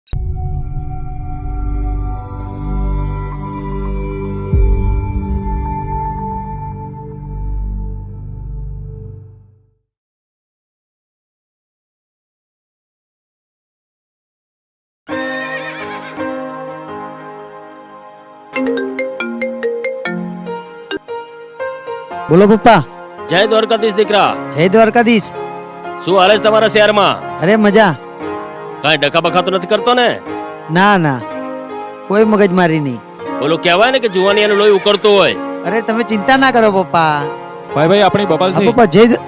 બોલો પપ્પા. જય દ્વારકાધીશ દીકરા. જય દ્વારકાધીશ. શું હાલે છે તમારા શહેરમાં? અરે મજા. કાંઈ ડખા બખા તો નથી કરતો ને? ના ના, કોઈ મગજમારી નહીં. ઓલું કહેવાય ને કે જુવાની એનું લોહી ઉકળતું હોય. અરે તમે ચિંતા ના કરો પપ્પા. ભાઈ આપણી બબાલ છે. પપ્પા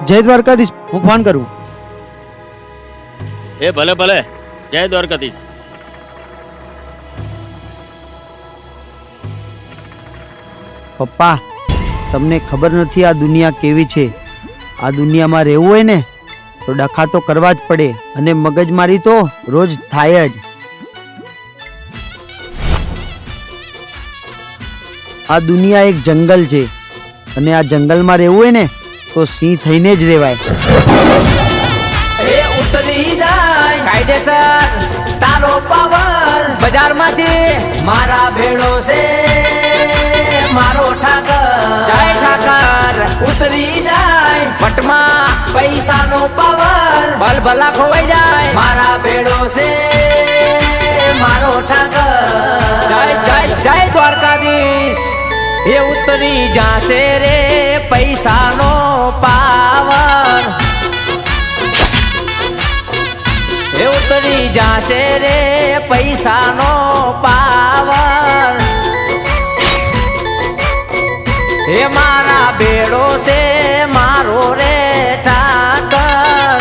જય દ્વારકાધીશ. હું ફોન કરું. એ ભલે ભલે. જય દ્વારકાધીશ. પપ્પા તમને ખબર નથી આ દુનિયા કેવી છે. આ દુનિયામાં રહેવું હોય ને તો ડખા તો કરવા જ પડે, અને મગજમારી તો રોજ થાય જ. આ દુનિયા એક જંગલ છે, અને આ જંગલમાં રહેવું હોય ને તો સિંહ થઈને જ રહેવાય. ઉતરી જાય કાયદેસર તારો પાવર, બજારમાંથી મારા ભેળો છે મારો ઠાકર. જય ઠાકર. ઉતરી જાય પટમાં પૈસાનો પાવર, ભલભલા ખોવાઈ જાય મારા ભેળો છે મારો ઠાકર. જય જય જય દ્વારકાધીશ. એ ઉતરી જાશે રે પૈસાનો પાવર, એ ઉતરી જાશે રે પૈસાનો પાવર. એ મારા બેડો છે મારો રે ઠાકર.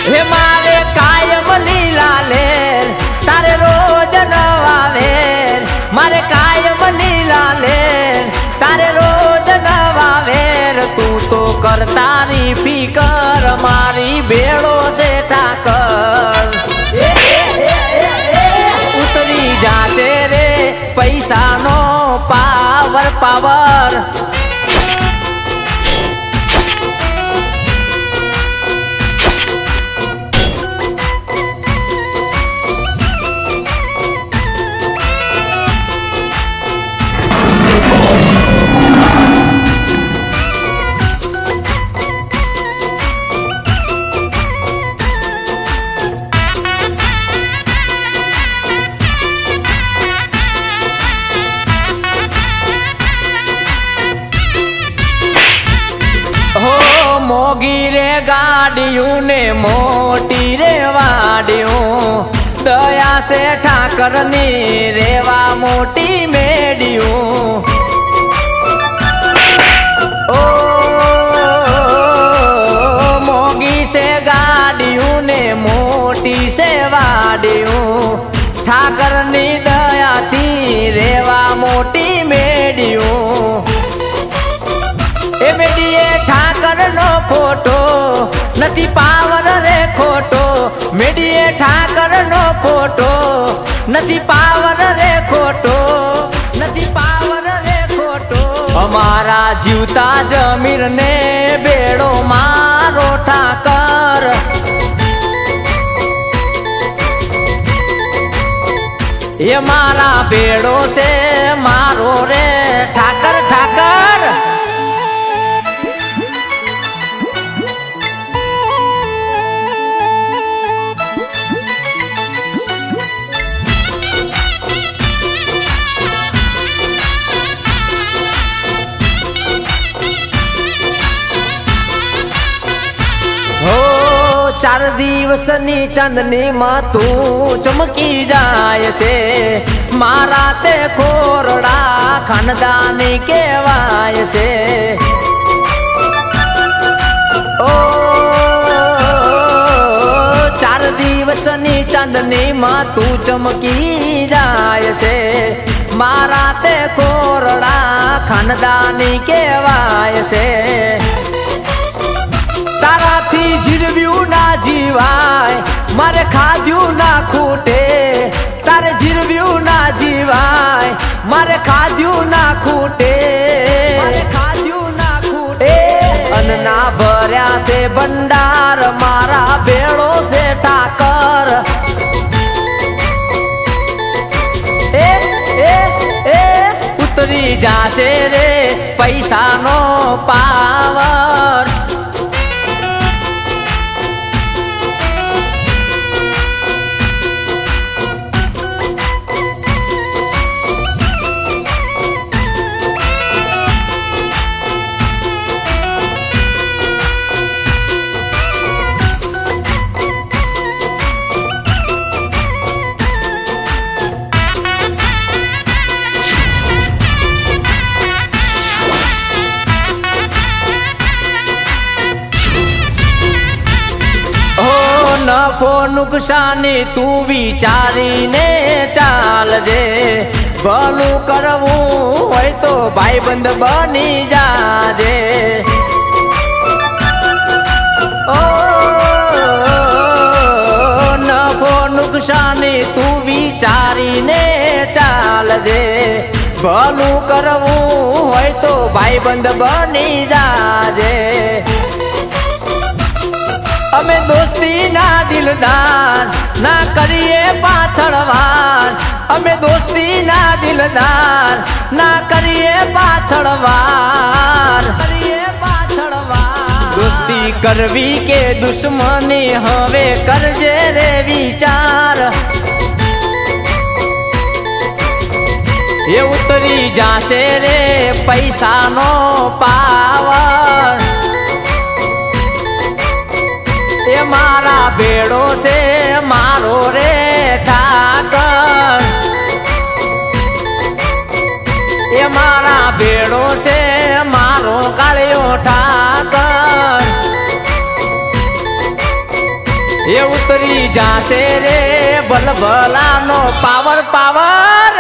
હે મારે કાયમ લીલા લેર, તારે રોજ નવા વેર. મારે કાયમ લીલા લેર, તારે રોજ નવા વેર. તું તો કરતાની ફિકર, મારી બેડો છે ઠાકર. ઉતરી જાશે રે પૈસાનો પાવર પાવર. મોગી રે ગાડિયું ને મોટી રે વાડિયું, દયા છે ઠાકર ની રેવા મોટી મેડિયું. ઓ મોગી છે ગાડિયું ને મોટી છે વાડિયું, ઠાકર ની દયાથી રેવા મોટી મેડિયું. એ મેડીએ ઠાકર નો ફોટો નથી પાવર રે ખોટો, મેડીએ ઠાકર નો ફોટો નથી પાવર રે ખોટો, નથી પાવર રે ખોટો. અમારા જીવતા જમીર ને બેડો મારો ઠાકર. એ મારા બેડો છે મારો રે ઠાકર ઠાકર. ચાર દિવસની ચાંદની માં તું ચમકી જાય છે, મારા તે ખોરડા ખાનદાની કહેવાય છે. ઓ ચાર દિવસની ચાંદની માં તું ચમકી જાય છે, મારા તે ખોરડા ખાનદાની કહેવાય છે. તારાથી જીરવ્યું ના જીવાય, મારે ખાધ્યું ના ખૂટે. તારે જીરવ્યું ના જીવાય, મારે ખાધ્યું ના ખૂટે. મારે ખાધ્યું ના ખૂટે. અન્ના ભર્યા છે ભંડાર, મારા ભેળો છે ઠાકર. જાશે રે પૈસાનો પાવર. નફો નુકસાની તું વિચારીને ચાલજે. ભલું કરવું હોય તો ભાઈબંધ બની જાજે. ઓ નફો નુકસાની તું વિચારીને ચાલજે. ભલું કરવું હોય તો ભાઈબંધ બની જાજે. અમે દોસ્તી ના દિલદાર ના કરીએ પાછળ વાર. અમે દોસ્તી ના દિલદાર ના કરીએ પાછળ વાર. દોસ્તી કરવી કે દુશ્મની હવે કરજે રે વિચાર. એ ઉતરી જાશે રે પૈસાનો પાવર. એ મારા ભેડો છે મારો રે ઠાકર. એ મારા ભેડો છે મારો કાળિયો ઠાકર. એ ઉતરી જાશે રે ભલભલાનો પાવર પાવર.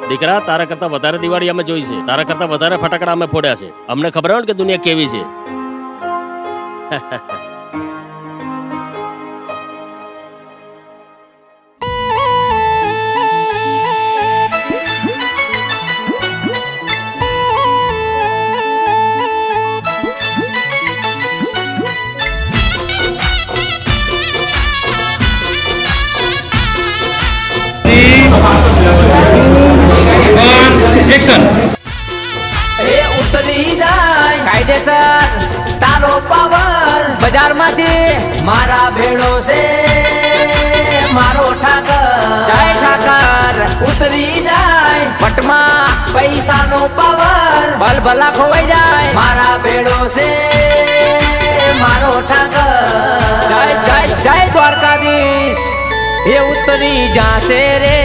દીકરા, તારા કરતા વધારે દિવાળી અમે જોઈ છે, તારા કરતા વધારે ફટાકડા અમે ફોડ્યા છે. અમને ખબર હોય ને કે દુનિયા કેવી છે. એ ઉતરી જાય કાયદેસર તારો પાવર. બજારમાંથી મારા ભેળો છે મારો ઠાકર. જય ઠાકર. ઉતરી જાય પટમાં પૈસાનો પાવર. ભલભલા ખોવાઈ જાય મારા ભેળો છે મારો ઠાકર. જય જય જય દ્વારકાધીશ. એ ઉતરી જાશે રે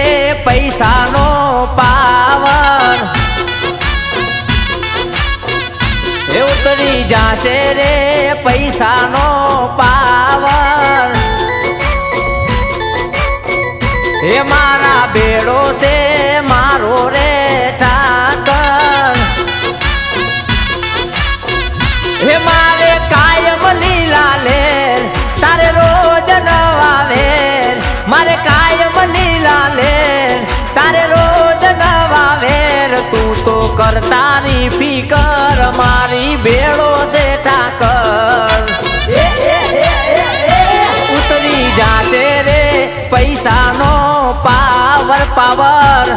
પૈસાનો પાવર. એ ઉતરી જાશે રે પૈસાનો પાવર. એ મારા ભેડો છે મારો રે ઠાકર. એ મારે કાયમ લીલા લેર તારે રોજ નવા વેર. મારે કાયમ લીલા લેર તારે રોજ નવા વેર. તું તો કરતાની ફિકર મારી ભેળો છે ઠાકર. ઉતરી જાશે રે પૈસાનો પાવર પાવર.